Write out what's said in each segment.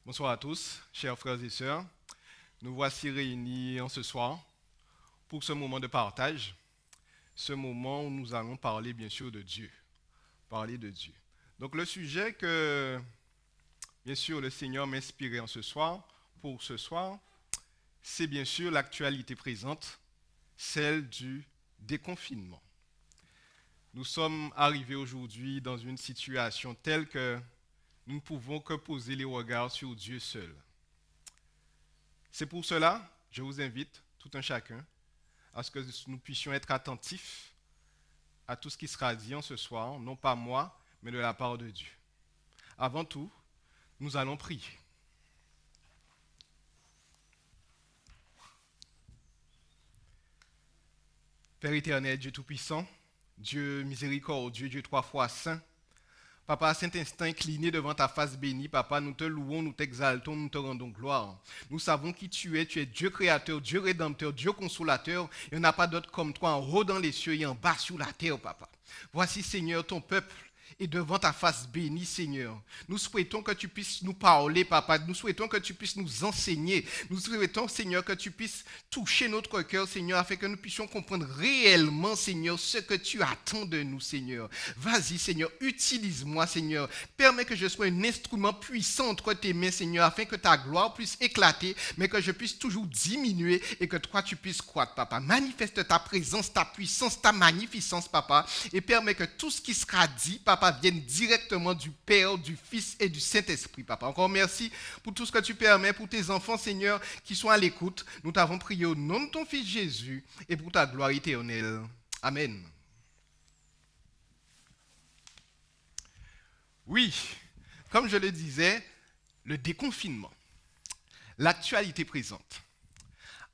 Bonsoir à tous, chers frères et sœurs. Nous voici réunis en ce soir pour ce moment de partage, ce moment où nous allons parler bien sûr de Dieu. Parler de Dieu. Donc le sujet que bien sûr le Seigneur m'a inspiré pour ce soir, c'est bien sûr l'actualité présente, celle du déconfinement. Nous sommes arrivés aujourd'hui dans une situation telle que nous ne pouvons que poser les regards sur Dieu seul. C'est pour cela, je vous invite, tout un chacun, à ce que nous puissions être attentifs à tout ce qui sera dit en ce soir, non pas moi, mais de la part de Dieu. Avant tout, nous allons prier. Père éternel, Dieu Tout-Puissant, Dieu miséricordieux, Dieu trois fois saint, Papa, à cet instant incliné devant ta face bénie, Papa, nous te louons, nous t'exaltons, nous te rendons gloire. Nous savons qui tu es Dieu créateur, Dieu rédempteur, Dieu consolateur. Il n'y en a pas d'autre comme toi en haut dans les cieux et en bas sur la terre, Papa. Voici, Seigneur, ton peuple et devant ta face bénie, Seigneur. Nous souhaitons que tu puisses nous parler, Papa. Nous souhaitons que tu puisses nous enseigner. Nous souhaitons, Seigneur, que tu puisses toucher notre cœur, Seigneur, afin que nous puissions comprendre réellement, Seigneur, ce que tu attends de nous, Seigneur. Vas-y, Seigneur, utilise-moi, Seigneur. Permets que je sois un instrument puissant entre tes mains, Seigneur, afin que ta gloire puisse éclater, mais que je puisse toujours diminuer et que toi, tu puisses croître, Papa. Manifeste ta présence, ta puissance, ta magnificence, Papa, et permets que tout ce qui sera dit, Papa, vienne directement du Père, du Fils et du Saint-Esprit, Papa. Encore merci pour tout ce que tu permets pour tes enfants, Seigneur, qui sont à l'écoute. Nous t'avons prié au nom de ton Fils Jésus et pour ta gloire éternelle. Amen. Oui, comme je le disais, le déconfinement, l'actualité présente.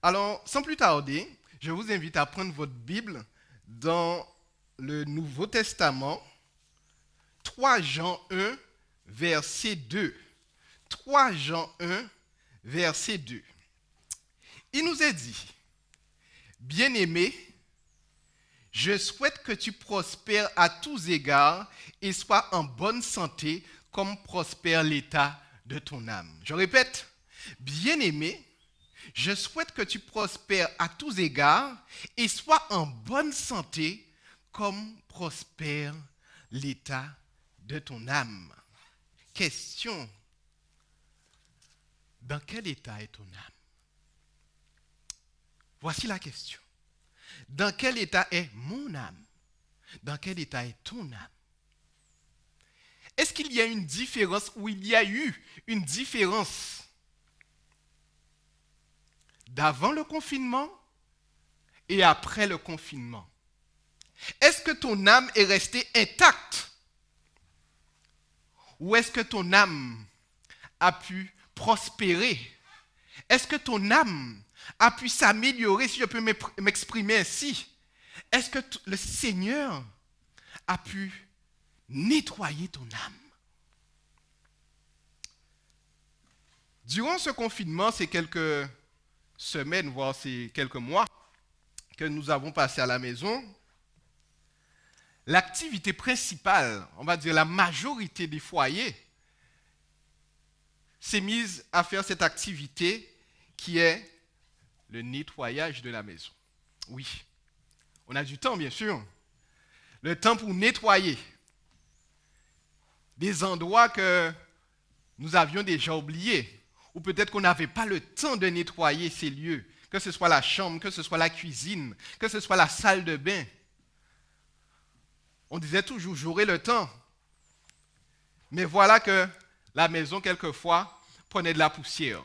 Alors, sans plus tarder, je vous invite à prendre votre Bible dans le Nouveau Testament, 3 Jean 1, verset 2. 3 Jean 1, verset 2. Il nous est dit, bien-aimé, je souhaite que tu prospères à tous égards et sois en bonne santé comme prospère l'état de ton âme. Je répète, bien-aimé, je souhaite que tu prospères à tous égards et sois en bonne santé comme prospère l'état de ton âme. Question, dans quel état est ton âme? Voici la question. Dans quel état est mon âme? Dans quel état est ton âme? Est-ce qu'il y a une différence ou il y a eu une différence d'avant le confinement et après le confinement? Est-ce que ton âme est restée intacte? Ou est-ce que ton âme a pu prospérer? Est-ce que ton âme a pu s'améliorer, si je peux m'exprimer ainsi? Est-ce que le Seigneur a pu nettoyer ton âme? Durant ce confinement, ces quelques semaines, voire ces quelques mois que nous avons passé à la maison, l'activité principale, on va dire la majorité des foyers, s'est mise à faire cette activité qui est le nettoyage de la maison. Oui, on a du temps bien sûr, le temps pour nettoyer des endroits que nous avions déjà oubliés, ou peut-être qu'on n'avait pas le temps de nettoyer ces lieux, que ce soit la chambre, que ce soit la cuisine, que ce soit la salle de bain. On disait toujours, j'aurai le temps. Mais voilà que la maison, quelquefois, prenait de la poussière.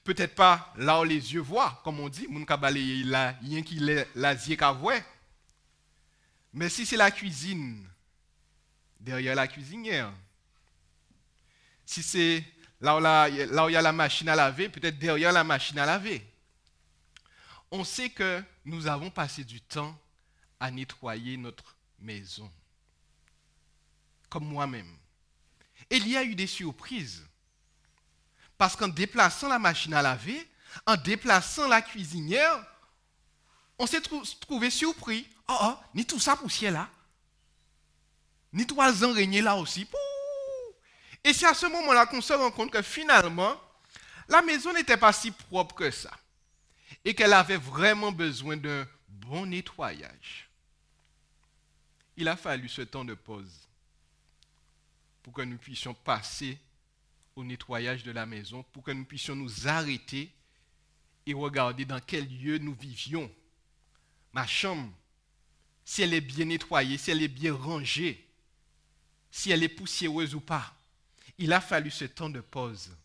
Peut-être pas là où les yeux voient, comme on dit, moun ka balaye la yen qui la zie ka voie. Mais si c'est la cuisine, derrière la cuisinière. Si c'est là où il y a la machine à laver, peut-être derrière la machine à laver. On sait que nous avons passé du temps à nettoyer notre maison. Comme moi-même. Et il y a eu des surprises. Parce qu'en déplaçant la machine à laver, en déplaçant la cuisinière, on s'est trouvé surpris. Ni tout ça poussière là. Ni toiles araignées là aussi. Pouh! Et c'est à ce moment-là qu'on se rend compte que finalement, la maison n'était pas si propre que ça. Et qu'elle avait vraiment besoin d'un bon nettoyage. Il a fallu ce temps de pause pour que nous puissions passer au nettoyage de la maison, pour que nous puissions nous arrêter et regarder dans quel lieu nous vivions. Ma chambre, si elle est bien nettoyée, si elle est bien rangée, si elle est poussiéreuse ou pas. Il a fallu ce temps de pause.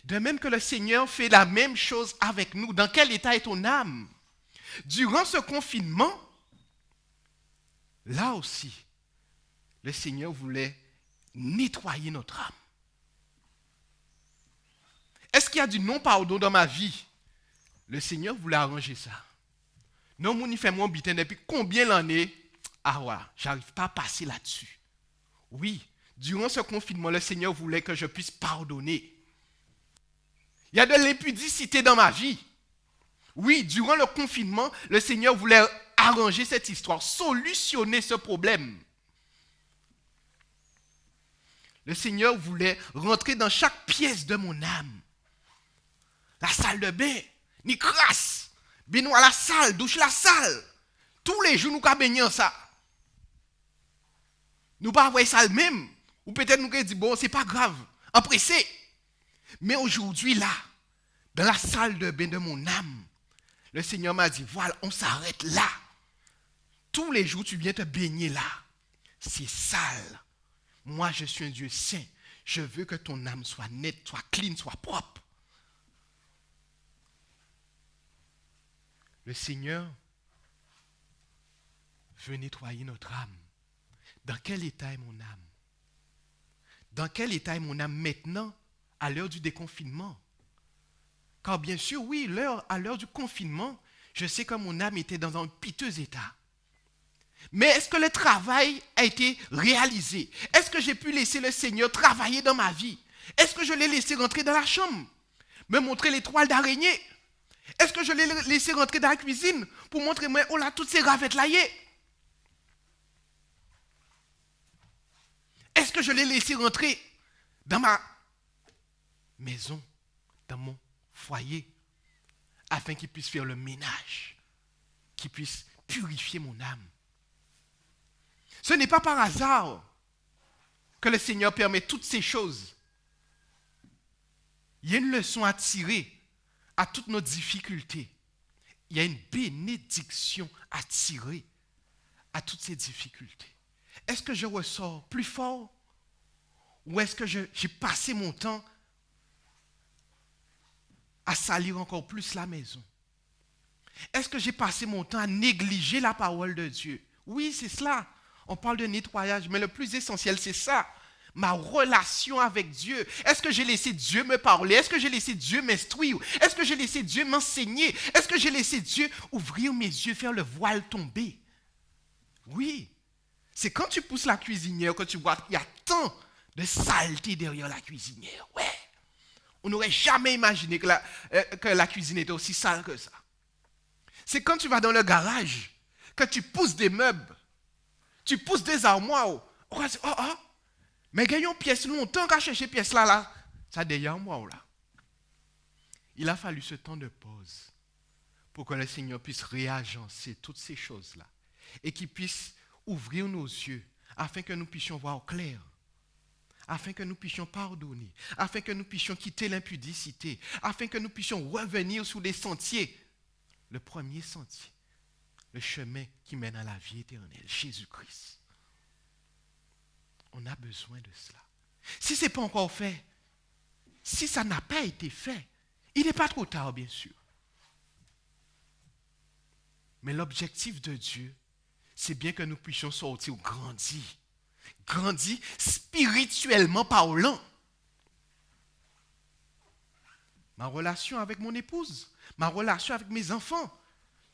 De même que le Seigneur fait la même chose avec nous. Dans quel état est ton âme? Durant ce confinement, là aussi, le Seigneur voulait nettoyer notre âme. Est-ce qu'il y a du non-pardon dans ma vie? Le Seigneur voulait arranger ça. Non, mon y fait mon bitin depuis combien d'années? Ah ouais, j'arrive pas à passer là-dessus. Oui, durant ce confinement, le Seigneur voulait que je puisse pardonner. Il y a de l'impudicité dans ma vie. Oui, durant le confinement, le Seigneur voulait arranger cette histoire, solutionner ce problème. Le Seigneur voulait rentrer dans chaque pièce de mon âme. La salle de bain, ni crasse. Baignoire la salle, douche la salle. Tous les jours, nous avons baigné en ça. Nous ne pouvons pas voir ça même. Ou peut-être nous avons dit, bon, c'est pas grave, empressé. Mais aujourd'hui, là, dans la salle de bain de mon âme, le Seigneur m'a dit, voilà, on s'arrête là. Tous les jours, tu viens te baigner là. C'est sale. Moi, je suis un Dieu saint. Je veux que ton âme soit nette, soit clean, soit propre. Le Seigneur veut nettoyer notre âme. Dans quel état est mon âme? Dans quel état est mon âme maintenant, à l'heure du déconfinement? Car bien sûr, oui, à l'heure du confinement, je sais que mon âme était dans un piteux état. Mais est-ce que le travail a été réalisé? Est-ce que j'ai pu laisser le Seigneur travailler dans ma vie? Est-ce que je l'ai laissé rentrer dans la chambre? Me montrer les toiles d'araignée? Est-ce que je l'ai laissé rentrer dans la cuisine pour montrer, moi, oh là, toutes ces ravettes là y est? Est-ce que je l'ai laissé rentrer dans ma maison, dans mon foyer, afin qu'il puisse faire le ménage, qu'il puisse purifier mon âme? Ce n'est pas par hasard que le Seigneur permet toutes ces choses. Il y a une leçon à tirer à toutes nos difficultés. Il y a une bénédiction à tirer à toutes ces difficultés. Est-ce que je ressors plus fort ou est-ce que j'ai passé mon temps à salir encore plus la maison? Est-ce que j'ai passé mon temps à négliger la parole de Dieu? Oui, c'est cela. On parle de nettoyage, mais le plus essentiel, c'est ça. Ma relation avec Dieu. Est-ce que j'ai laissé Dieu me parler? Est-ce que j'ai laissé Dieu m'instruire? Est-ce que j'ai laissé Dieu m'enseigner? Est-ce que j'ai laissé Dieu ouvrir mes yeux, faire le voile tomber? Oui. C'est quand tu pousses la cuisinière que tu vois qu'il y a tant de saleté derrière la cuisinière. Ouais. On n'aurait jamais imaginé que la cuisine était aussi sale que ça. C'est quand tu vas dans le garage, que tu pousses des meubles, tu pousses des armoires. On va dire, oh, mais gagnons pièce longtemps qu'à chercher pièce là. Ça derrière moi là. Il a fallu ce temps de pause pour que le Seigneur puisse réagencer toutes ces choses-là et qu'il puisse ouvrir nos yeux afin que nous puissions voir clair, afin que nous puissions pardonner, afin que nous puissions quitter l'impudicité, afin que nous puissions revenir sur les sentiers. Le premier sentier, le chemin qui mène à la vie éternelle, Jésus-Christ. On a besoin de cela. Si ce n'est pas encore fait, si ça n'a pas été fait, il n'est pas trop tard, bien sûr. Mais l'objectif de Dieu, c'est bien que nous puissions sortir grandis spirituellement parlant. Ma relation avec mon épouse, ma relation avec mes enfants,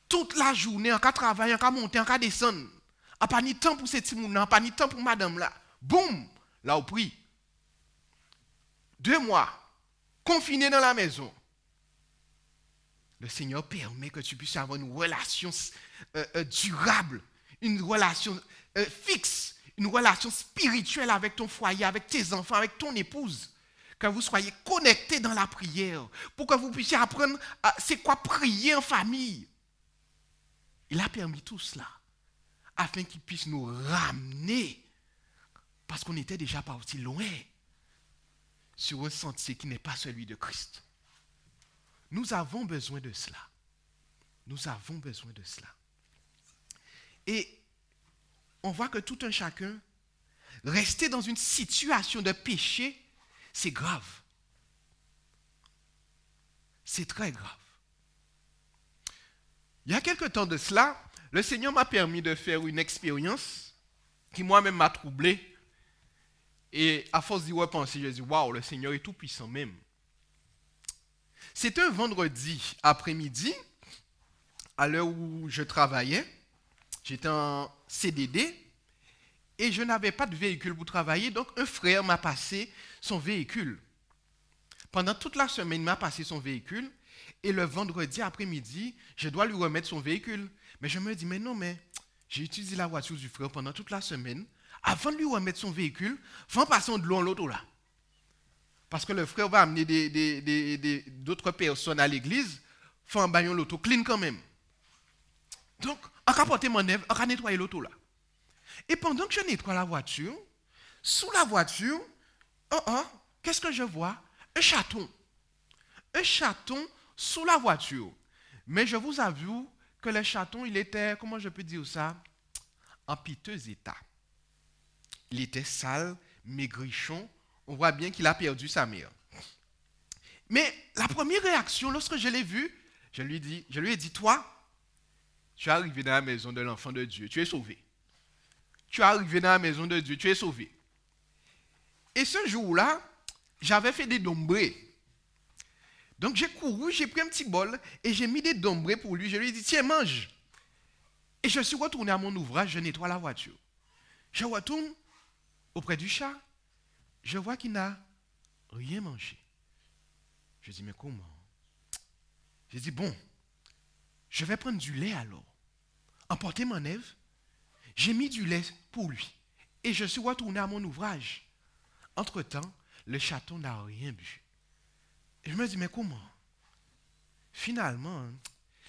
toute la journée, en cas travailler, en cas monter, en cas descendre, en pas ni temps pour ces petits mounons, en pas ni temps pour madame là. Boum, là au prix. 2 mois, confiné dans la maison. Le Seigneur permet que tu puisses avoir une relation durable, une relation fixe, une relation spirituelle avec ton foyer, avec tes enfants, avec ton épouse. Que vous soyez connectés dans la prière, pour que vous puissiez apprendre c'est quoi prier en famille. Il a permis tout cela, afin qu'il puisse nous ramener, parce qu'on était déjà parti loin, sur un sentier qui n'est pas celui de Christ. Nous avons besoin de cela. Nous avons besoin de cela. Et on voit que tout un chacun, rester dans une situation de péché, c'est grave. C'est très grave. Il y a quelque temps de cela, le Seigneur m'a permis de faire une expérience qui moi-même m'a troublé. Et à force d'y repenser, j'ai dit, waouh, le Seigneur est tout puissant même. C'était un vendredi après-midi, à l'heure où je travaillais. J'étais en CDD et je n'avais pas de véhicule pour travailler. Donc, un frère m'a passé son véhicule. Pendant toute la semaine, il m'a passé son véhicule. Et le vendredi après-midi, je dois lui remettre son véhicule. Mais je me dis, mais non, mais j'ai utilisé la voiture du frère pendant toute la semaine. Avant de lui remettre son véhicule, faut passer de l'un l'autre là. Parce que le frère va amener d'autres personnes à l'église, faut en bailler l'auto clean quand même. Donc, on va porter mon œuvre, on va nettoyer l'auto là. Et pendant que je nettoie la voiture, sous la voiture, qu'est-ce que je vois? Un chaton. Un chaton sous la voiture. Mais je vous avoue que le chaton, il était, comment je peux dire ça? En piteux état. Il était sale, maigrichon. On voit bien qu'il a perdu sa mère. Mais la première réaction, lorsque je l'ai vu, je lui ai dit, toi, tu es arrivé dans la maison de l'enfant de Dieu, tu es sauvé. Tu es arrivé dans la maison de Dieu, tu es sauvé. Et ce jour-là, j'avais fait des dombrés. Donc j'ai couru, j'ai pris un petit bol et j'ai mis des dombrés pour lui. Je lui ai dit, tiens, mange. Et je suis retourné à mon ouvrage, je nettoie la voiture. Je retourne auprès du chat. Je vois qu'il n'a rien mangé. Je dis, mais comment? J'ai dit, bon, je vais prendre du lait alors. Emporter mon œuvre, j'ai mis du lait pour lui. Et je suis retourné à mon ouvrage. Entre-temps, le chaton n'a rien bu. Et je me dis, mais comment? Finalement,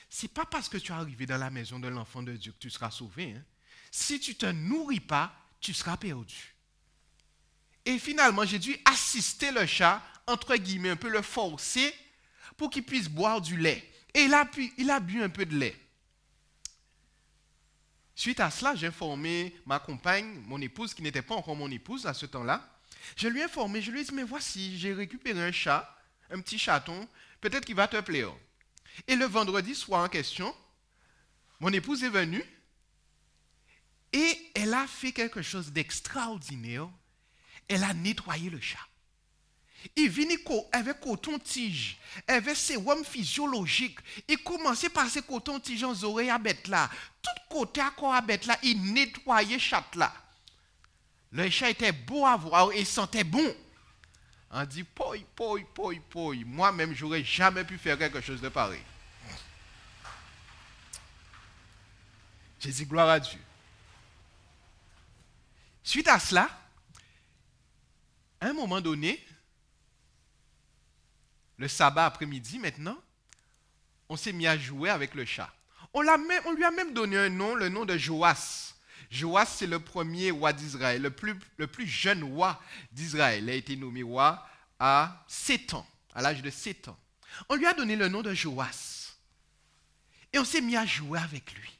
c'est pas parce que tu es arrivé dans la maison de l'enfant de Dieu que tu seras sauvé. Hein. Si tu ne te nourris pas, tu seras perdu. Et finalement, j'ai dû assister le chat, entre guillemets, un peu le forcer pour qu'il puisse boire du lait. Et il a bu un peu de lait. Suite à cela, j'ai informé ma compagne, mon épouse, qui n'était pas encore mon épouse à ce temps-là. Je lui ai informé, je lui ai dit, mais voici, j'ai récupéré un chat, un petit chaton, peut-être qu'il va te plaire. Et le vendredi soir en question, mon épouse est venue et elle a fait quelque chose d'extraordinaire. Elle a nettoyé le chat. Il venait avec coton-tige, avec sérum physiologique. Il commençait par ses coton-tiges en oreilles à bête là. Tout côté à corps à bête là, il nettoyait le chat là. Le chat était beau à voir et il sentait bon. On dit, poi. Moi-même, je n'aurais jamais pu faire quelque chose de pareil. J'ai dit, gloire à Dieu. Suite à cela, à un moment donné, le sabbat après-midi maintenant, on s'est mis à jouer avec le chat. On lui a même donné un nom, le nom de Joas. Joas, c'est le premier roi d'Israël, le plus jeune roi d'Israël. Il a été nommé roi à 7 ans, à l'âge de 7 ans. On lui a donné le nom de Joas. Et on s'est mis à jouer avec lui.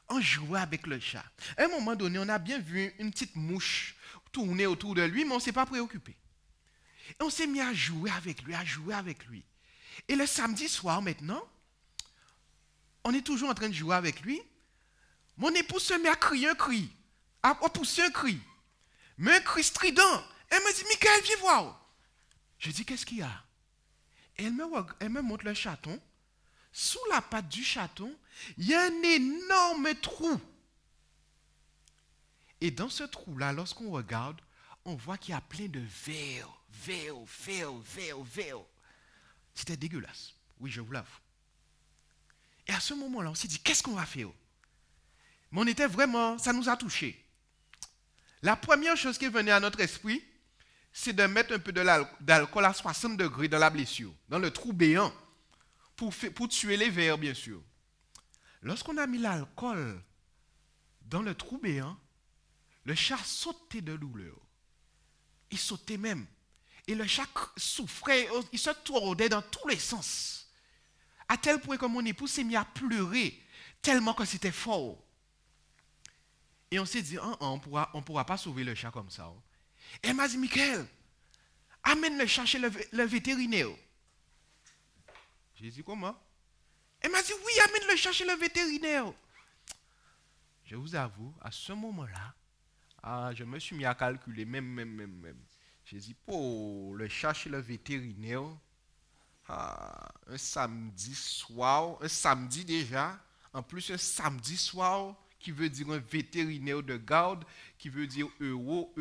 On jouait avec le chat. À un moment donné, on a bien vu une petite mouche tourner autour de lui, mais on ne s'est pas préoccupé. Et on s'est mis à jouer avec lui. Et le samedi soir maintenant, on est toujours en train de jouer avec lui. Mon épouse se met à crier un cri, à pousser un cri. Mais un cri strident. Elle me dit, Michael, viens voir. Je dis, qu'est-ce qu'il y a? Et elle me montre le chaton. Sous la patte du chaton, il y a un énorme trou. Et dans ce trou-là, lorsqu'on regarde, on voit qu'il y a plein de vers. C'était dégueulasse. Oui, je vous l'avoue. Et à ce moment-là, on s'est dit, qu'est-ce qu'on va faire? Mais on était vraiment, ça nous a touchés. La première chose qui est venue à notre esprit, c'est de mettre un peu d'alcool à 60 degrés dans la blessure, dans le trou béant, pour tuer les vers, bien sûr. Lorsqu'on a mis l'alcool dans le trou béant, le chat sautait de douleur. Il sautait même. Et le chat souffrait, il se tordait dans tous les sens. À tel point que mon épouse s'est mise à pleurer, tellement que c'était fort. Et on s'est dit, on pourra pas sauver le chat comme ça. Et elle m'a dit, Michael, amène le chat chez le vétérinaire. J'ai dit, comment? Elle m'a dit, oui, amène le chat chez le vétérinaire. Je vous avoue, à ce moment-là, je me suis mis à calculer, même. J'ai dit, pour le chat chez le vétérinaire, un samedi soir, un samedi déjà, en plus un samedi soir, qui veut dire un vétérinaire de garde, qui veut dire euro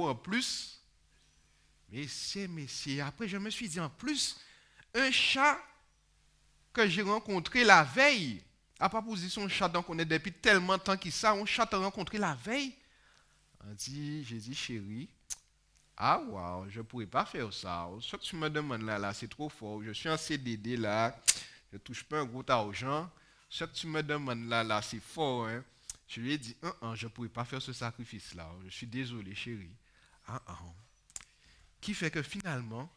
en plus. Messieurs, après je me suis dit, en plus, un chat que j'ai rencontré la veille, à pas poser son chat, donc on est depuis tellement de temps qu'il ça, un chat t'a rencontré la veille. J'ai dit, chérie, waouh, je ne pourrais pas faire ça. Ce que tu me demandes là, c'est trop fort. Je suis en CDD là, je ne touche pas un gros argent. Ce que tu me demandes là, c'est fort. Hein? Je lui ai dit, je ne pourrais pas faire ce sacrifice-là. Je suis désolé, chérie. Qui fait que finalement,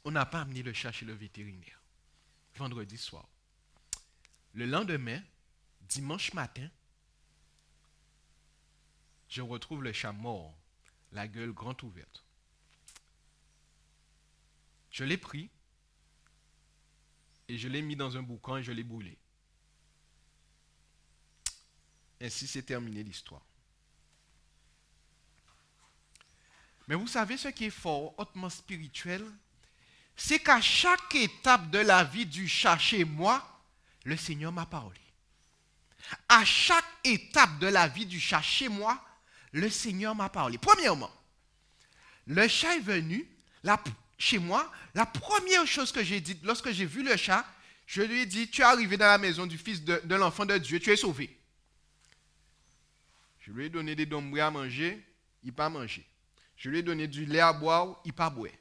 on n'a pas amené le chat chez le vétérinaire. Vendredi soir. Le lendemain, dimanche matin, je retrouve le chat mort, la gueule grande ouverte. Je l'ai pris et je l'ai mis dans un boucan et je l'ai brûlé. Ainsi s'est terminée l'histoire. Mais vous savez ce qui est fort, hautement spirituel, c'est qu'à chaque étape de la vie du chat chez moi, le Seigneur m'a parlé. À chaque étape de la vie du chat chez moi, le Seigneur m'a parlé. Premièrement, le chat est venu chez moi. La première chose que j'ai dite lorsque j'ai vu le chat, je lui ai dit, tu es arrivé dans la maison du fils de l'enfant de Dieu, tu es sauvé. Je lui ai donné des dombrés à manger, il n'a pas mangé. Je lui ai donné du lait à boire, il n'a pas boire.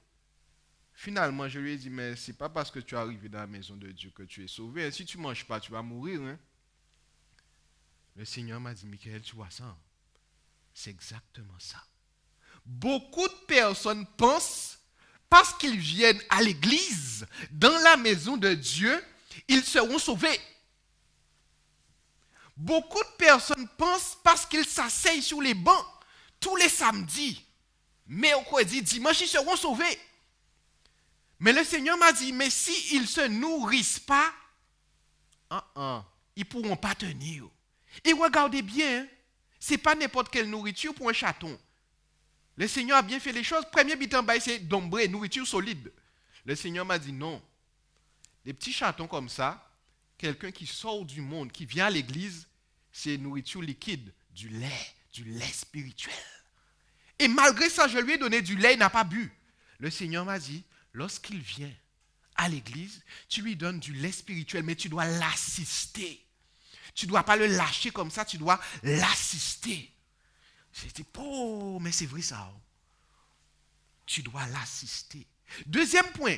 Finalement, je lui ai dit, mais ce n'est pas parce que tu es arrivé dans la maison de Dieu que tu es sauvé. Si tu ne manges pas, tu vas mourir. Hein? Le Seigneur m'a dit, Michael, tu vois ça? C'est exactement ça. Beaucoup de personnes pensent, parce qu'ils viennent à l'église, dans la maison de Dieu, ils seront sauvés. Beaucoup de personnes pensent, parce qu'ils s'asseyent sur les bancs, tous les samedis, mercredi, dimanche, ils seront sauvés. Mais le Seigneur m'a dit, mais s'ils ne se nourrissent pas, ils ne pourront pas tenir. Et regardez bien, ce n'est pas n'importe quelle nourriture pour un chaton. Le Seigneur a bien fait les choses. Premier bitan, c'est d'ombré, nourriture solide. Le Seigneur m'a dit non. Les petits chatons comme ça, quelqu'un qui sort du monde, qui vient à l'église, c'est nourriture liquide, du lait spirituel. Et malgré ça, je lui ai donné du lait, il n'a pas bu. Le Seigneur m'a dit, lorsqu'il vient à l'église, tu lui donnes du lait spirituel, mais tu dois l'assister. Tu ne dois pas le lâcher comme ça, tu dois l'assister. J'ai dit, mais c'est vrai ça. Tu dois l'assister. Deuxième point.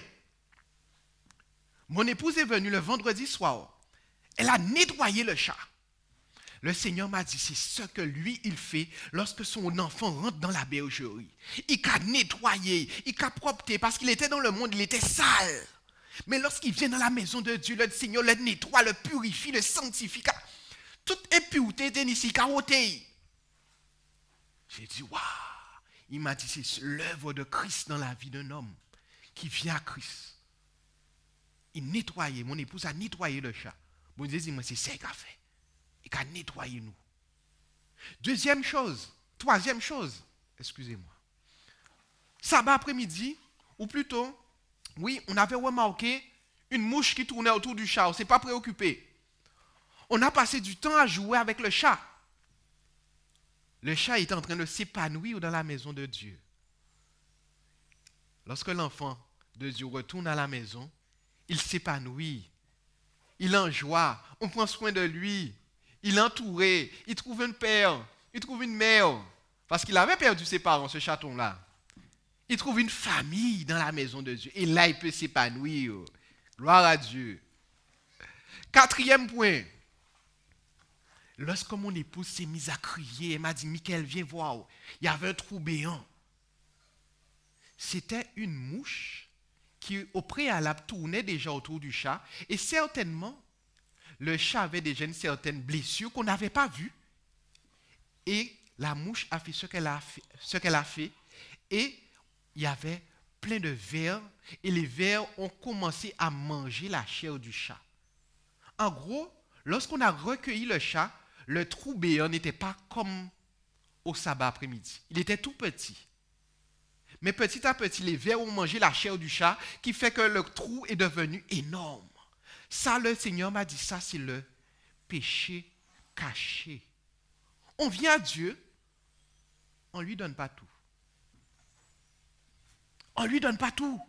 Mon épouse est venue le vendredi soir. Elle a nettoyé le chat. Le Seigneur m'a dit, c'est ce que lui, il fait lorsque son enfant rentre dans la bergerie. Il a nettoyé, il a propreté, parce qu'il était dans le monde, il était sale. Mais lorsqu'il vient dans la maison de Dieu, le Seigneur le nettoie, le purifie, le sanctifie. Toute impureté est ici, carotée. J'ai dit, waouh! Il m'a dit, c'est l'œuvre de Christ dans la vie d'un homme qui vient à Christ. Il nettoyait, mon épouse a nettoyé le chat. Bon Dieu dit, moi, c'est ça qu'il a fait. Il a nettoyé nous. Troisième chose, excusez-moi. Sabbat après-midi, ou plutôt, oui, on avait remarqué une mouche qui tournait autour du chat. On ne s'est pas préoccupé. On a passé du temps à jouer avec le chat. Le chat est en train de s'épanouir dans la maison de Dieu. Lorsque l'enfant de Dieu retourne à la maison, il s'épanouit. Il en joie. On prend soin de lui. Il est entouré. Il trouve un père. Il trouve une mère. Parce qu'il avait perdu ses parents, ce chaton-là. Il trouve une famille dans la maison de Dieu. Et là, il peut s'épanouir. Gloire à Dieu. Quatrième point. Lorsque mon épouse s'est mise à crier, elle m'a dit, Michael, viens voir. Il y avait un trou béant. C'était une mouche qui, au préalable, tournait déjà autour du chat. Et certainement, le chat avait déjà une certaine blessure qu'on n'avait pas vue. Et la mouche a fait ce qu'elle a fait. Et il y avait plein de vers. Et les vers ont commencé à manger la chair du chat. En gros, lorsqu'on a recueilli le chat, le trou béant n'était pas comme au sabbat après-midi. Il était tout petit. Mais petit à petit, les vers ont mangé la chair du chat, qui fait que le trou est devenu énorme. Ça, le Seigneur m'a dit, ça, c'est le péché caché. On vient à Dieu, on ne lui donne pas tout. On ne lui donne pas tout.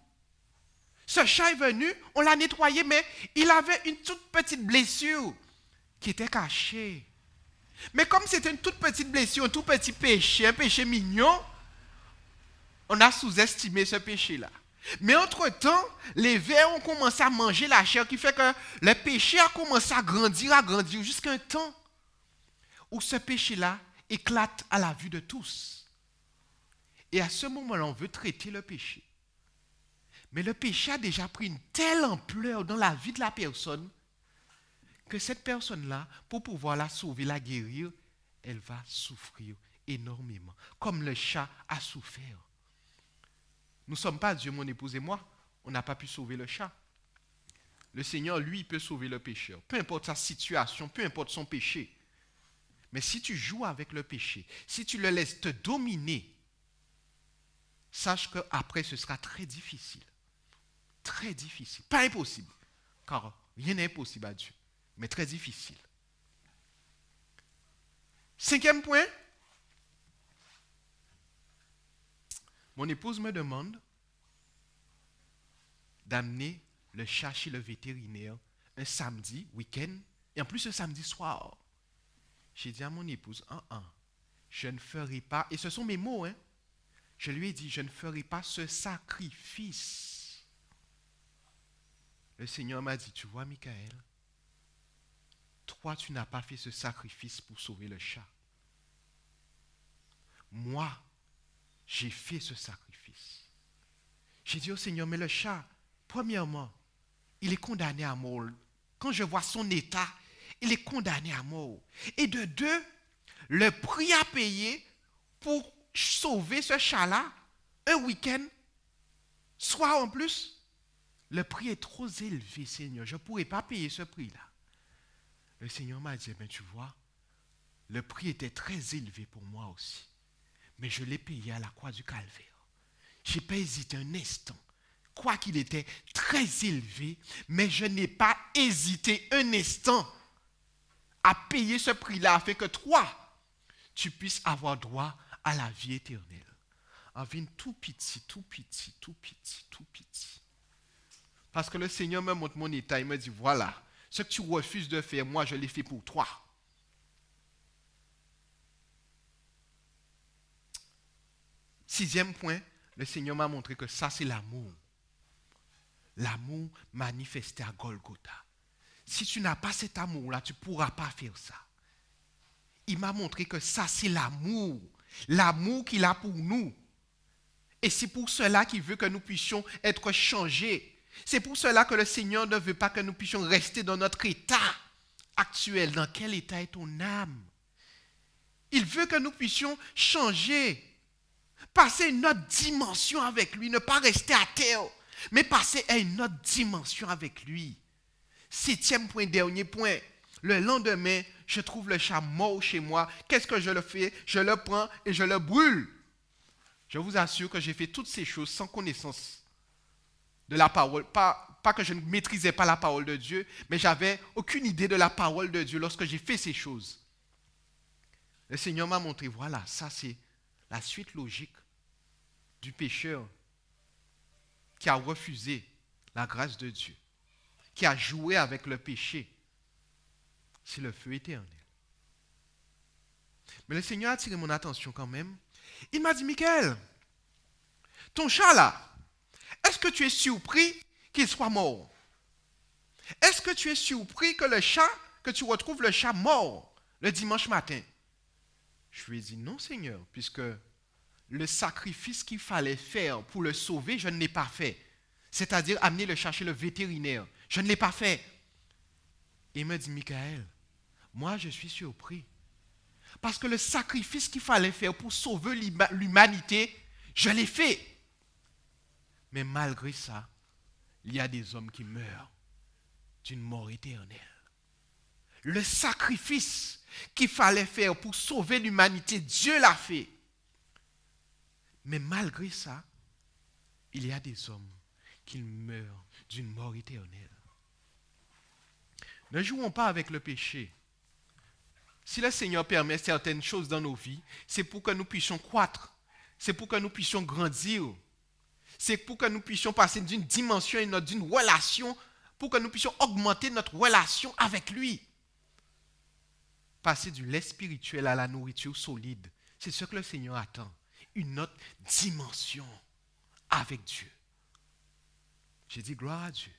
Ce chat est venu, on l'a nettoyé, mais il avait une toute petite blessure qui était cachée. Mais comme c'était une toute petite blessure, un tout petit péché, un péché mignon, on a sous-estimé ce péché-là. Mais entre-temps, les vers ont commencé à manger la chair, qui fait que le péché a commencé à grandir jusqu'à un temps où ce péché-là éclate à la vue de tous. Et à ce moment-là, on veut traiter le péché. Mais le péché a déjà pris une telle ampleur dans la vie de la personne que cette personne-là, pour pouvoir la sauver, la guérir, elle va souffrir énormément, comme le chat a souffert. Nous ne sommes pas Dieu, mon épouse et moi. On n'a pas pu sauver le chat. Le Seigneur, lui, peut sauver le pécheur. Peu importe sa situation, peu importe son péché. Mais si tu joues avec le péché, si tu le laisses te dominer, sache qu'après, ce sera très difficile. Très difficile. Pas impossible. Car rien n'est impossible à Dieu. Mais très difficile. Cinquième point. Mon épouse me demande d'amener le chat chez le vétérinaire un samedi, week-end, et en plus un samedi soir. J'ai dit à mon épouse, je ne ferai pas, et ce sont mes mots, je lui ai dit, je ne ferai pas ce sacrifice. Le Seigneur m'a dit, tu vois, Michael, toi, tu n'as pas fait ce sacrifice pour sauver le chat. Moi, j'ai fait ce sacrifice. J'ai dit au Seigneur, mais le chat, premièrement, il est condamné à mort. Quand je vois son état, il est condamné à mort. Et de deux, le prix à payer pour sauver ce chat-là, un week-end, soit en plus, le prix est trop élevé, Seigneur. Je ne pourrais pas payer ce prix-là. Le Seigneur m'a dit, ben tu vois, le prix était très élevé pour moi aussi. Mais je l'ai payé à la croix du Calvaire. Je n'ai pas hésité un instant. Quoiqu'il était très élevé, mais je n'ai pas hésité un instant à payer ce prix-là afin que toi, tu puisses avoir droit à la vie éternelle. En vie tout petit. Parce que le Seigneur me montre mon état, il me dit, voilà, ce que tu refuses de faire, moi je l'ai fait pour toi. Sixième point, le Seigneur m'a montré que ça c'est l'amour. L'amour manifesté à Golgotha. Si tu n'as pas cet amour-là, tu ne pourras pas faire ça. Il m'a montré que ça c'est l'amour. L'amour qu'il a pour nous. Et c'est pour cela qu'il veut que nous puissions être changés. C'est pour cela que le Seigneur ne veut pas que nous puissions rester dans notre état actuel. Dans quel état est ton âme? Il veut que nous puissions changer. Passer une autre dimension avec lui, ne pas rester à terre, mais passer à une autre dimension avec lui. Septième point, dernier point. Le lendemain, je trouve le chat mort chez moi. Qu'est-ce que je le fais? Je le prends et je le brûle. Je vous assure que j'ai fait toutes ces choses sans connaissance de la parole. Pas que je ne maîtrisais pas la parole de Dieu, mais j'avais aucune idée de la parole de Dieu lorsque j'ai fait ces choses. Le Seigneur m'a montré, voilà, ça c'est la suite logique du pécheur qui a refusé la grâce de Dieu, qui a joué avec le péché. C'est le feu éternel. Mais le Seigneur a attiré mon attention quand même Il m'a dit, Michael, ton chat là, est-ce que tu es surpris qu'il soit mort? Est-ce que tu es surpris que tu retrouves le chat mort le dimanche matin? Je lui ai dit, non Seigneur, puisque le sacrifice qu'il fallait faire pour le sauver, je ne l'ai pas fait. C'est-à-dire amener le chat chez le vétérinaire. Je ne l'ai pas fait. Il me dit, Michael, moi je suis surpris. Parce que le sacrifice qu'il fallait faire pour sauver l'humanité, je l'ai fait. Mais malgré ça, il y a des hommes qui meurent d'une mort éternelle. Le sacrifice qu'il fallait faire pour sauver l'humanité, Dieu l'a fait. Mais malgré ça, il y a des hommes qui meurent d'une mort éternelle. Ne jouons pas avec le péché. Si le Seigneur permet certaines choses dans nos vies, c'est pour que nous puissions croître, c'est pour que nous puissions grandir, c'est pour que nous puissions passer d'une dimension à une autre, d'une relation, pour que nous puissions augmenter notre relation avec lui. Passer du lait spirituel à la nourriture solide, c'est ce que le Seigneur attend. Une autre dimension avec Dieu. J'ai dit gloire à Dieu.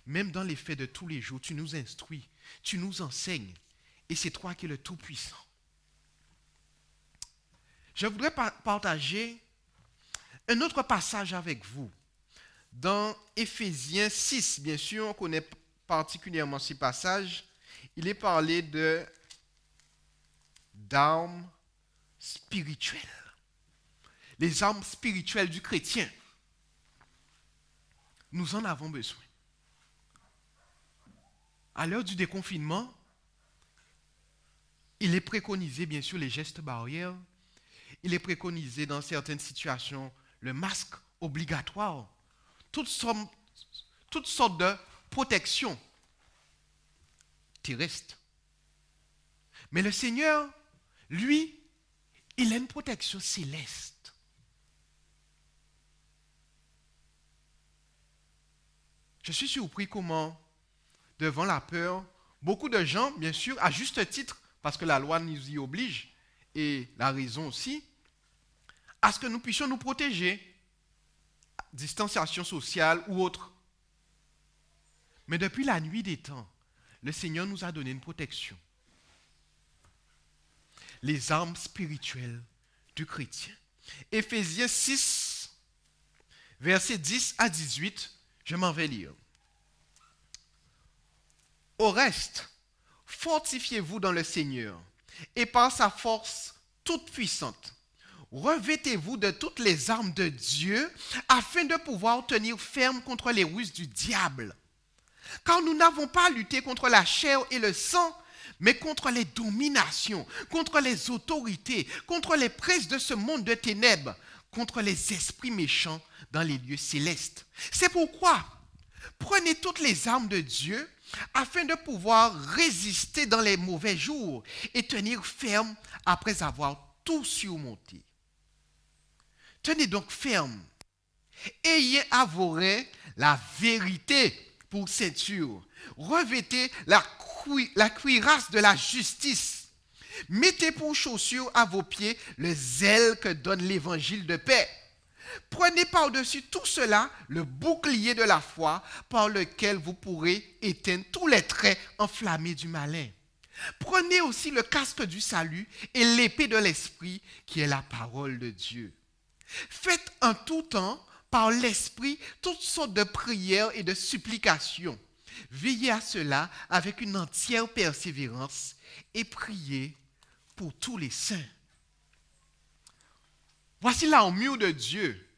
Même dans les faits de tous les jours, tu nous instruis, tu nous enseignes. Et c'est toi qui es le Tout-Puissant. Je voudrais partager un autre passage avec vous. Dans Éphésiens 6, bien sûr, on connaît particulièrement ce passage. Il est parlé d'armes spirituelles. Les armes spirituelles du chrétien. Nous en avons besoin. À l'heure du déconfinement, il est préconisé, bien sûr, les gestes barrières. Il est préconisé dans certaines situations le masque obligatoire. Toutes sortes de protections terrestres. Mais le Seigneur, lui, il a une protection céleste. Je suis surpris comment, devant la peur, beaucoup de gens, bien sûr, à juste titre, parce que la loi nous y oblige, et la raison aussi, à ce que nous puissions nous protéger, distanciation sociale ou autre. Mais depuis la nuit des temps, le Seigneur nous a donné une protection. Les armes spirituelles du chrétien. Éphésiens 6, versets 10 à 18, je m'en vais lire. Au reste, fortifiez-vous dans le Seigneur et par sa force toute puissante. Revêtez-vous de toutes les armes de Dieu afin de pouvoir tenir ferme contre les ruses du diable. Car nous n'avons pas à lutter contre la chair et le sang, mais contre les dominations, contre les autorités, contre les princes de ce monde de ténèbres, contre les esprits méchants dans les lieux célestes. C'est pourquoi prenez toutes les armes de Dieu afin de pouvoir résister dans les mauvais jours et tenir ferme après avoir tout surmonté. Tenez donc ferme. Ayez à vos reins la vérité pour ceinture. Revêtez la cuirasse de la justice. Mettez pour chaussure à vos pieds le zèle que donne l'évangile de paix. Prenez par-dessus tout cela le bouclier de la foi par lequel vous pourrez éteindre tous les traits enflammés du malin. Prenez aussi le casque du salut et l'épée de l'esprit qui est la parole de Dieu. Faites en tout temps par l'esprit toutes sortes de prières et de supplications. Veillez à cela avec une entière persévérance et priez pour tous les saints. Voici l'armure de Dieu.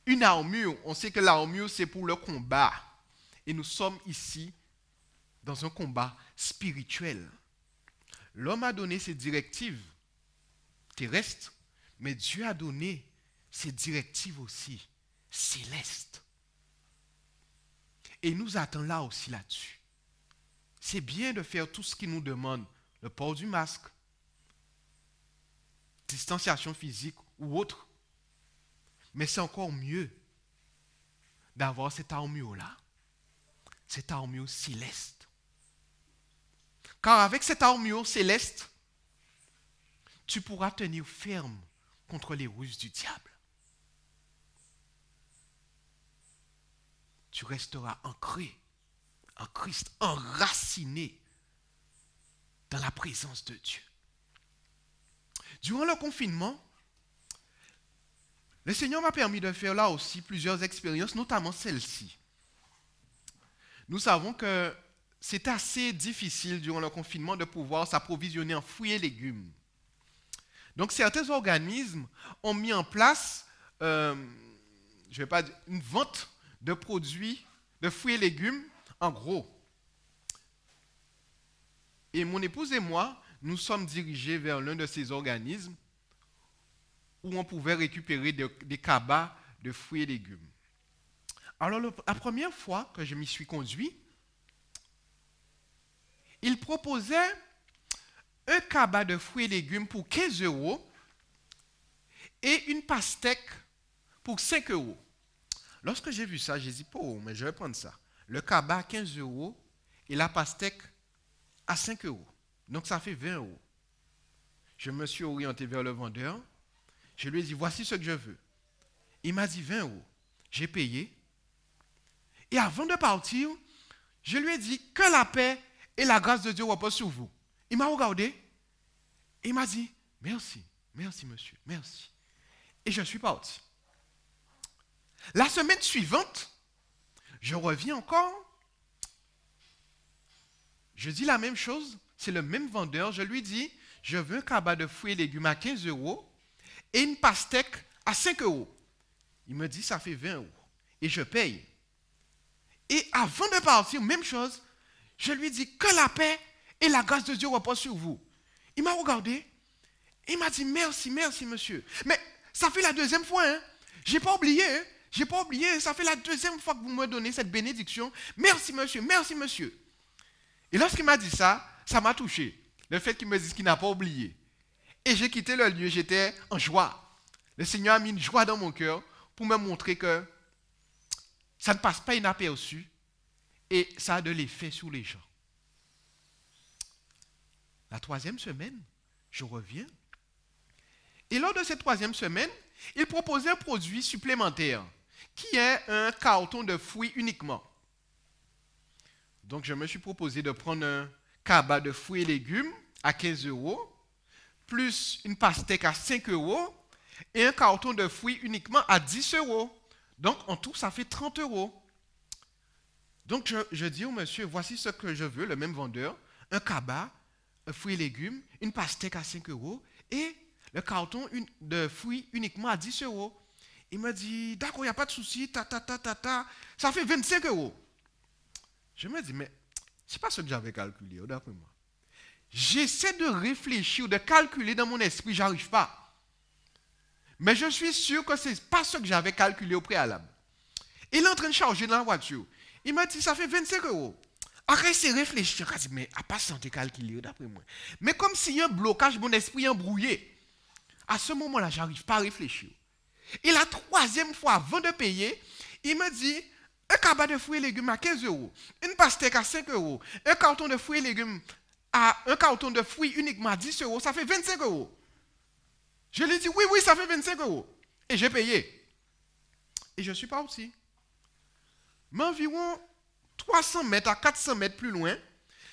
Une armure, on sait que l'armure c'est pour le combat. Et nous sommes ici dans un combat spirituel. L'homme a donné ses directives terrestres, mais Dieu a donné ses directives aussi célestes. Et il nous attend là aussi là-dessus. C'est bien de faire tout ce qu'il nous demande, le port du masque, distanciation physique ou autre. Mais c'est encore mieux d'avoir cette armure-là, cette armure céleste. Car avec cette armure céleste, tu pourras tenir ferme contre les ruses du diable. Tu resteras ancré en Christ, enraciné dans la présence de Dieu. Durant le confinement, le Seigneur m'a permis de faire là aussi plusieurs expériences, notamment celle-ci. Nous savons que c'est assez difficile durant le confinement de pouvoir s'approvisionner en fruits et légumes. Donc certains organismes ont mis en place une vente de produits, de fruits et légumes en gros. Et mon épouse et moi, nous sommes dirigés vers l'un de ces organismes où on pouvait récupérer des cabas de fruits et légumes. Alors la première fois que je m'y suis conduit, il proposait un cabas de fruits et légumes pour 15 € et une pastèque pour 5 €. Lorsque j'ai vu ça, j'ai dit, mais je vais prendre ça. Le cabas à 15 € et la pastèque à 5 €. Donc ça fait 20 €. Je me suis orienté vers le vendeur. Je lui ai dit, voici ce que je veux. Il m'a dit 20 €. J'ai payé. Et avant de partir, je lui ai dit, que la paix et la grâce de Dieu reposent sur vous. Il m'a regardé et il m'a dit, merci, merci monsieur, merci. Et je suis parti. La semaine suivante, je reviens encore. Je dis la même chose, c'est le même vendeur. Je lui dis, je veux un cabas de fruits et légumes à 15 € et une pastèque à 5 €. Il me dit, ça fait 20 € et je paye. Et avant de partir, même chose, je lui dis, que la paix et la grâce de Dieu reposent sur vous. Il m'a regardé, il m'a dit, merci, merci monsieur. Mais ça fait la deuxième fois, hein. J'ai pas oublié, ça fait la deuxième fois que vous me donnez cette bénédiction. Merci monsieur, merci monsieur. Et lorsqu'il m'a dit ça, ça m'a touché. Le fait qu'il me dise qu'il n'a pas oublié. Et j'ai quitté le lieu, j'étais en joie. Le Seigneur a mis une joie dans mon cœur pour me montrer que ça ne passe pas inaperçu et ça a de l'effet sur les gens. La troisième semaine, je reviens. Et lors de cette troisième semaine, il proposait un produit supplémentaire qui est un carton de fruits uniquement. Donc je me suis proposé de prendre un cabas de fruits et légumes à 15 € plus une pastèque à 5 € et un carton de fruits uniquement à 10 €. Donc en tout, ça fait 30 €. Donc je dis au monsieur, voici ce que je veux, le même vendeur, un cabas, un fruits et légumes, une pastèque à 5 € et le carton de fruits uniquement à 10 €. Il me dit, d'accord, il n'y a pas de souci, ça fait 25 €. Je me dis, mais ce n'est pas ce que j'avais calculé, d'après moi. J'essaie de réfléchir, de calculer dans mon esprit, je n'arrive pas. Mais je suis sûr que ce n'est pas ce que j'avais calculé au préalable. Il est en train de charger dans la voiture. Il m'a dit, ça fait 25 €. Après, c'est réfléchir. Je dis, mais à pas santé calculé, d'après moi. Mais comme s'il y a un blocage, mon esprit est embrouillé. À ce moment-là, je n'arrive pas à réfléchir. Et la troisième fois, avant de payer, il me dit, un cabas de fruits et légumes à 15 €, une pastèque à 5 €, un carton de fruits et légumes un carton de fruits uniquement à 10 €, ça fait 25 €. Je lui ai dit, oui, ça fait 25 €. Et j'ai payé. Et je suis parti. Mais environ 300 mètres à 400 mètres plus loin,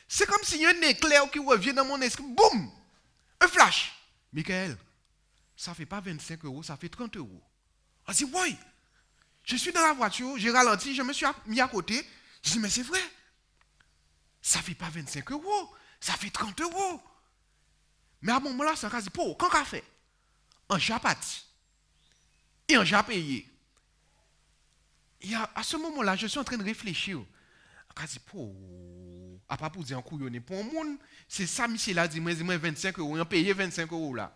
c'est comme s'il y a un éclair qui revient dans mon esprit. Boum! Un flash. Michael, ça ne fait pas 25 €, ça fait 30 €. On dit, oui. Je suis dans la voiture, j'ai ralenti, je me suis mis à côté. Je dis, mais c'est vrai. Ça ne fait pas 25 €, ça fait 30 €. Mais à ce moment-là, ça a dit, quand qu'a fait? On j'ai parti. Et on j'ai payé. Et à ce moment-là, je suis en train de réfléchir. On a dit, à pas pour dire un couillonné pour un monde, c'est ça, Michel a dit, moi 25 €, on payé 25 € là.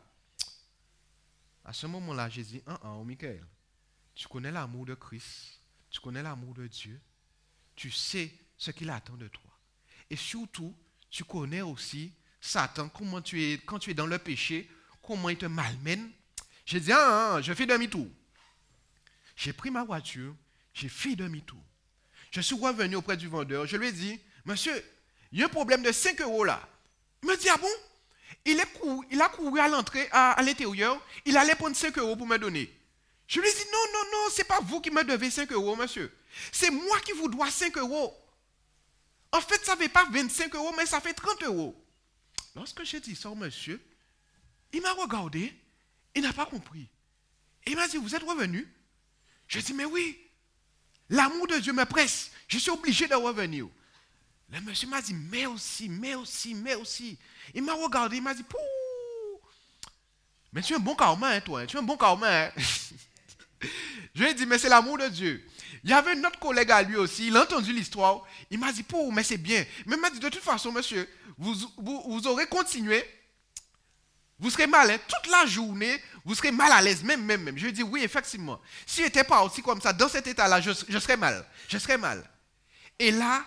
À ce moment-là, j'ai dit, Michael, tu connais l'amour de Christ, tu connais l'amour de Dieu, tu sais ce qu'il attend de toi. Et surtout, tu connais aussi Satan, comment quand tu es dans le péché, comment il te malmène. J'ai dit, je fais demi-tour. J'ai pris ma voiture, j'ai fait demi-tour. Je suis revenu auprès du vendeur, je lui ai dit, monsieur, il y a un problème de 5 € là. Il me dit, ah bon? Il a couru à l'entrée, à l'intérieur. Il allait prendre 5 euros pour me donner. Je lui ai dit, non, c'est pas vous qui me devez 5 euros, monsieur. C'est moi qui vous dois 5 euros. En fait, ça ne fait pas 25 euros, mais ça fait 30 euros. Lorsque j'ai dit ça au monsieur, il m'a regardé, il n'a pas compris. Et il m'a dit, vous êtes revenu? Je dis, mais oui, l'amour de Dieu me presse, je suis obligé de revenir. Le monsieur m'a dit, merci. Il m'a regardé, il m'a dit, pouh, mais tu es un bon karma, hein, toi, tu es un bon karma. Hein. Je lui ai dit, mais c'est l'amour de Dieu. Il y avait un autre collègue à lui aussi, il a entendu l'histoire, il m'a dit, pouh, mais c'est bien. Mais il m'a dit, de toute façon, monsieur, vous aurez continué, vous serez mal, hein, toute la journée, vous serez mal à l'aise, même. Je lui ai dit, oui, effectivement. Si j'étais pas aussi comme ça, dans cet état-là, je serais mal. Et là,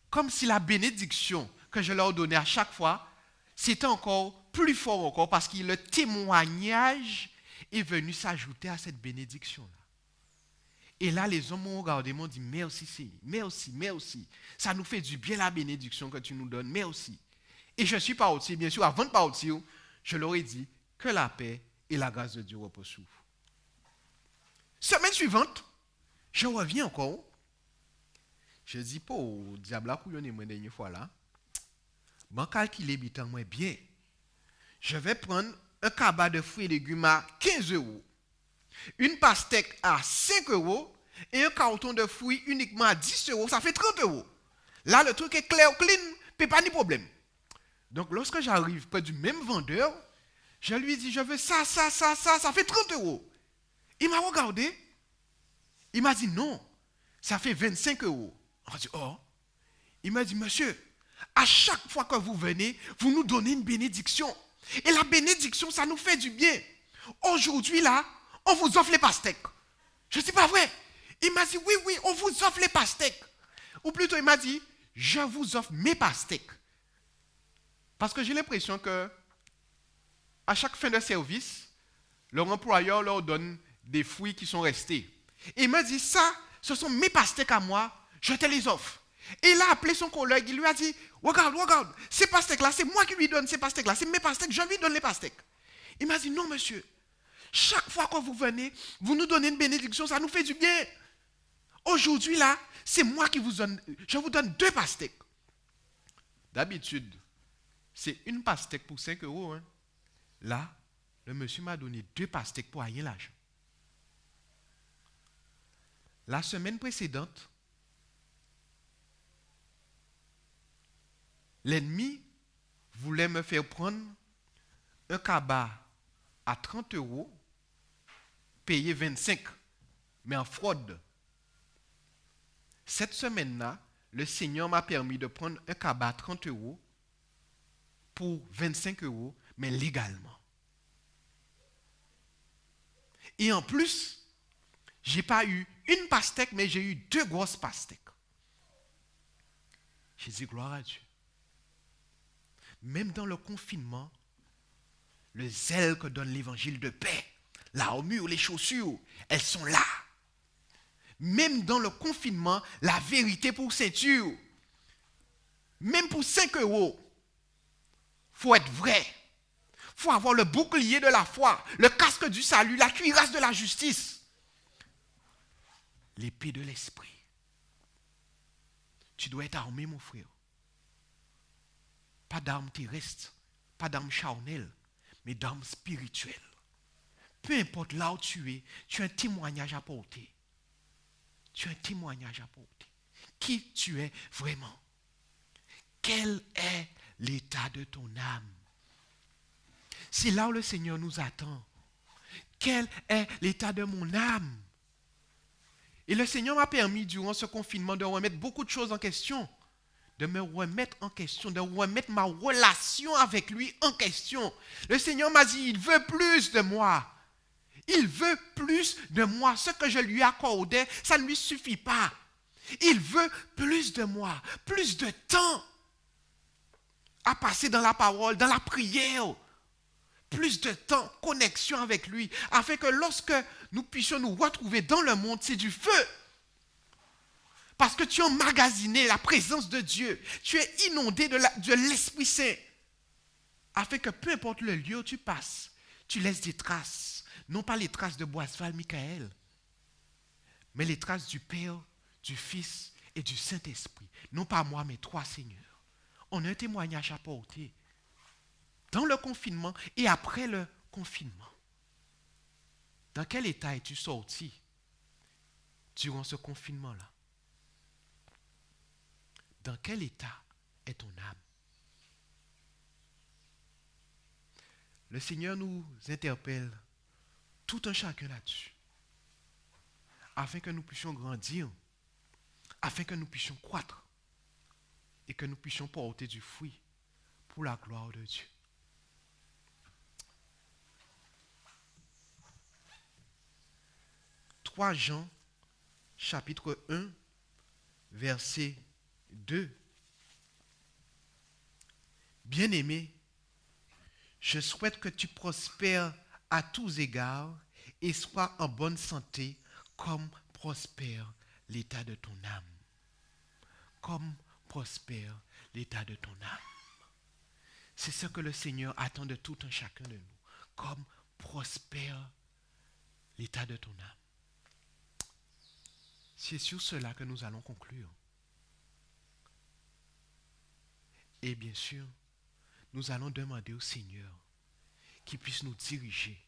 comme si la bénédiction que je leur donnais à chaque fois, c'était encore plus fort encore, parce que le témoignage est venu s'ajouter à cette bénédiction-là. Et là, les hommes m'ont regardé, m'ont dit, merci. Ça nous fait du bien la bénédiction que tu nous donnes, merci. Et je suis parti, bien sûr, avant de partir, je leur ai dit que la paix et la grâce de Dieu reposent sur vous. Semaine suivante, je reviens encore. Je dis, pour diable à couillonner moi dernière fois là, je calcule bitan moi bien. Je vais prendre un cabas de fruits et légumes à 15 euros, une pastèque à 5 euros et un carton de fruits uniquement à 10 euros. Ça fait 30 euros. Là, le truc est clair, clean, pas de problème. Donc, lorsque j'arrive près du même vendeur, je lui dis, je veux ça fait 30 euros. Il m'a regardé, il m'a dit non, ça fait 25 euros. On a dit, oh. Il m'a dit, monsieur, à chaque fois que vous venez, vous nous donnez une bénédiction. Et la bénédiction, ça nous fait du bien. Aujourd'hui, là, on vous offre les pastèques. Je ne dis pas vrai. Il m'a dit, oui, on vous offre les pastèques. Ou plutôt, il m'a dit, je vous offre mes pastèques. Parce que j'ai l'impression que à chaque fin de service, leur employeur leur donne des fruits qui sont restés. Et il m'a dit, ça, ce sont mes pastèques à moi, je te les offre. Et il a appelé son collègue, il lui a dit, regarde, ces pastèques-là, c'est moi qui lui donne ces pastèques-là, c'est mes pastèques, je lui donne les pastèques. Il m'a dit, non monsieur, chaque fois que vous venez, vous nous donnez une bénédiction, ça nous fait du bien. Aujourd'hui là, c'est moi qui vous donne, je vous donne 2 pastèques. D'habitude, c'est une pastèque pour 5 euros. Hein. Là, le monsieur m'a donné 2 pastèques pour rien l'argent. La semaine précédente, l'ennemi voulait me faire prendre un cabas à 30 euros, payer 25, mais en fraude. Cette semaine-là, le Seigneur m'a permis de prendre un cabas à 30 euros pour 25 euros, mais légalement. Et en plus, je n'ai pas eu une pastèque, mais j'ai eu 2 grosses pastèques. J'ai dit gloire à Dieu. Même dans le confinement, le zèle que donne l'évangile de paix, l'armure, les chaussures, elles sont là. Même dans le confinement, la vérité pour ceinture, même pour 5 euros, il faut être vrai. Il faut avoir le bouclier de la foi, le casque du salut, la cuirasse de la justice, l'épée de l'esprit. Tu dois être armé, mon frère. Pas d'armes terrestres, pas d'armes charnelles, mais d'armes spirituelles. Peu importe là où tu as un témoignage à porter. Tu as un témoignage à porter. Qui tu es vraiment? Quel est l'état de ton âme? C'est là où le Seigneur nous attend. Quel est l'état de mon âme? Et le Seigneur m'a permis, durant ce confinement, de remettre beaucoup de choses en question. De me remettre en question, de remettre ma relation avec lui en question. Le Seigneur m'a dit, il veut plus de moi. Il veut plus de moi. Ce que je lui accordais, ça ne lui suffit pas. Il veut plus de moi, plus de temps à passer dans la parole, dans la prière. Plus de temps, connexion avec lui, afin que lorsque nous puissions nous retrouver dans le monde, c'est du feu. Parce que tu as emmagasiné la présence de Dieu. Tu es inondé de l'Esprit Saint. Afin que peu importe le lieu où tu passes, tu laisses des traces. Non pas les traces de Boisval, Michael, mais les traces du Père, du Fils et du Saint-Esprit. Non pas moi, mais toi, Seigneur. On a un témoignage à porter. Dans le confinement et après le confinement. Dans quel état es-tu sorti durant ce confinement-là? Dans quel état est ton âme? Le Seigneur nous interpelle tout un chacun là-dessus, afin que nous puissions grandir, afin que nous puissions croître et que nous puissions porter du fruit pour la gloire de Dieu. « 3 Jean, chapitre 1, verset 2. Bien-aimé, je souhaite que tu prospères à tous égards et sois en bonne santé comme prospère l'état de ton âme. Comme prospère l'état de ton âme. C'est ce que le Seigneur attend de tout un chacun de nous. Comme prospère l'état de ton âme. C'est sur cela que nous allons conclure. Et bien sûr, nous allons demander au Seigneur qu'il puisse nous diriger,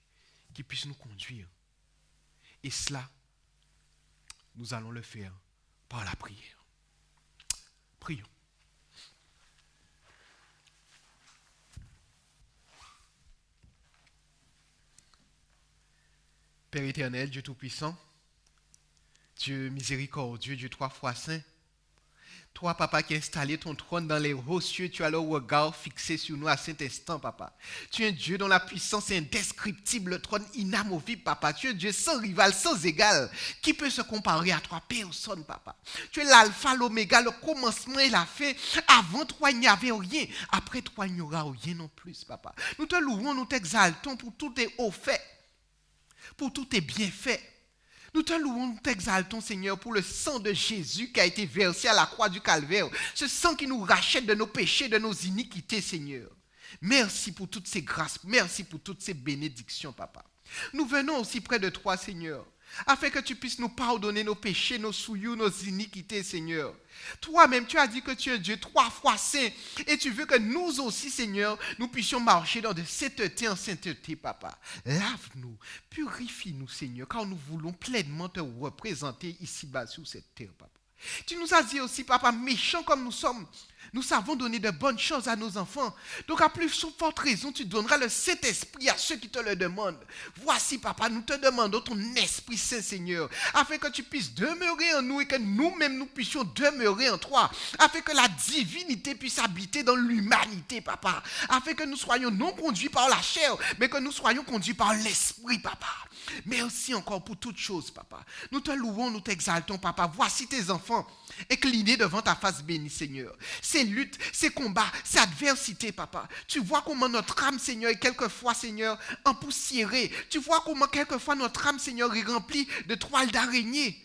qu'il puisse nous conduire. Et cela, nous allons le faire par la prière. Prions. Père éternel, Dieu Tout-Puissant, Dieu miséricordieux, Dieu 3 fois saint, toi, papa, qui as installé ton trône dans les hauts cieux, tu as le regard fixé sur nous à cet instant, papa. Tu es un Dieu dont la puissance est indescriptible, le trône inamovible, papa. Tu es un Dieu sans rival, sans égal. Qui peut se comparer à toi? Personne, papa. Tu es l'alpha, l'oméga, le commencement et la fin. Avant toi, il n'y avait rien. Après toi, il n'y aura rien non plus, papa. Nous te louons, nous t'exaltons pour tous tes hauts faits, pour tous tes bienfaits. Nous te louons, nous t'exaltons, Seigneur, pour le sang de Jésus qui a été versé à la croix du Calvaire. Ce sang qui nous rachète de nos péchés, de nos iniquités, Seigneur. Merci pour toutes ces grâces. Merci pour toutes ces bénédictions, papa. Nous venons aussi près de toi, Seigneur, afin que tu puisses nous pardonner nos péchés, nos souillures, nos iniquités, Seigneur. Toi-même, tu as dit que tu es un Dieu 3 fois saint. Et tu veux que nous aussi, Seigneur, nous puissions marcher dans de sainteté en sainteté, papa. Lave-nous, purifie-nous, Seigneur, car nous voulons pleinement te représenter ici-bas sur cette terre, papa. Tu nous as dit aussi, papa, méchants comme nous sommes, nous savons donner de bonnes choses à nos enfants. Donc, à plus forte raison, tu donneras le Saint-Esprit à ceux qui te le demandent. Voici, papa, nous te demandons ton Esprit Saint, Seigneur, afin que tu puisses demeurer en nous et que nous-mêmes, nous puissions demeurer en toi, afin que la divinité puisse habiter dans l'humanité, papa, afin que nous soyons non conduits par la chair, mais que nous soyons conduits par l'Esprit, papa. Merci encore pour toutes choses, papa. Nous te louons, nous t'exaltons, papa. Voici tes enfants inclinés devant ta face bénie, Seigneur. Ces luttes, ces combats, ces adversités, papa. Tu vois comment notre âme, Seigneur, est quelquefois, Seigneur, empoussiérée. Tu vois comment quelquefois notre âme, Seigneur, est remplie de toiles d'araignée.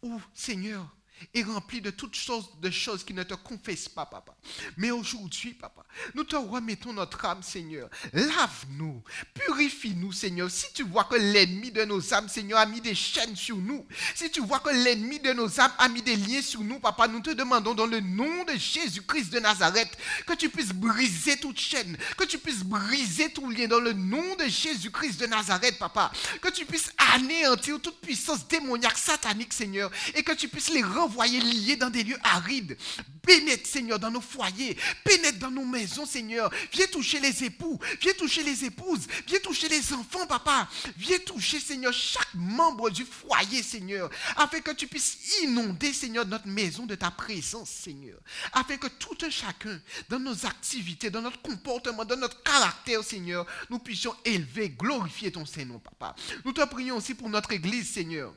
Ou, Seigneur, est rempli de toutes sortes de choses qui ne te confessent pas, papa. Mais aujourd'hui, papa, nous te remettons notre âme, Seigneur. Lave-nous, purifie-nous, Seigneur. Si tu vois que l'ennemi de nos âmes, Seigneur, a mis des chaînes sur nous, si tu vois que l'ennemi de nos âmes a mis des liens sur nous, papa, nous te demandons dans le nom de Jésus-Christ de Nazareth que tu puisses briser toute chaîne, que tu puisses briser tout lien dans le nom de Jésus-Christ de Nazareth, papa. Que tu puisses anéantir toute puissance démoniaque, satanique, Seigneur, et que tu puisses les renvoyer liés dans des lieux arides. Pénètre, Seigneur, dans nos foyers, pénètre dans nos maisons, Seigneur. Viens toucher les époux, viens toucher les épouses, viens toucher les enfants, papa. Viens toucher, Seigneur, chaque membre du foyer, Seigneur, afin que tu puisses inonder, Seigneur, notre maison de ta présence, Seigneur. Afin que tout un chacun, dans nos activités, dans notre comportement, dans notre caractère, Seigneur, nous puissions élever, glorifier ton Saint-Nom, papa. Nous te prions aussi pour notre Église, Seigneur.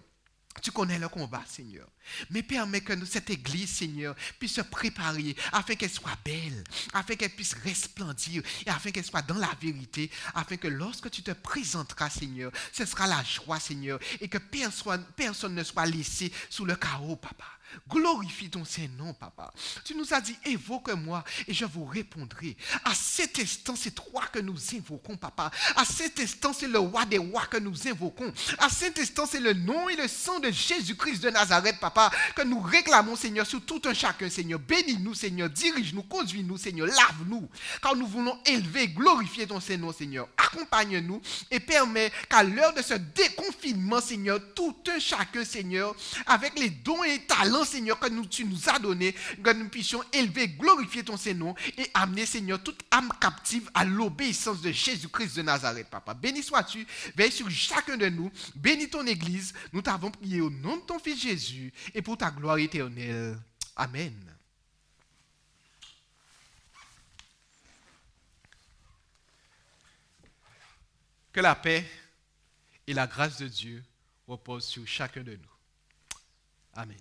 Tu connais le combat, Seigneur. Mais permets que cette église, Seigneur, puisse se préparer afin qu'elle soit belle, afin qu'elle puisse resplendir et afin qu'elle soit dans la vérité, afin que lorsque tu te présenteras, Seigneur, ce sera la joie, Seigneur, et que personne ne soit laissé sous le chaos, papa. Glorifie ton Saint-Nom, papa. Tu nous as dit, évoque-moi et je vous répondrai. À cet instant, c'est toi que nous invoquons, papa. À cet instant, c'est le roi des rois que nous invoquons. À cet instant, c'est le nom et le sang de Jésus-Christ de Nazareth, papa, que nous réclamons, Seigneur, sur tout un chacun, Seigneur. Bénis-nous, Seigneur. Dirige-nous, conduis-nous, Seigneur. Lave-nous. Car nous voulons élever, glorifier ton Saint-Nom, Seigneur. Accompagne-nous et permets qu'à l'heure de ce déconfinement, Seigneur, tout un chacun, Seigneur, avec les dons et talents, Seigneur, que tu nous as donnés, que nous puissions élever, glorifier ton Saint-Nom et amener, Seigneur, toute âme captive à l'obéissance de Jésus-Christ de Nazareth, papa. Béni sois-tu, veille sur chacun de nous, bénis ton Église. Nous t'avons prié au nom de ton Fils Jésus et pour ta gloire éternelle. Amen. Que la paix et la grâce de Dieu reposent sur chacun de nous. Amen.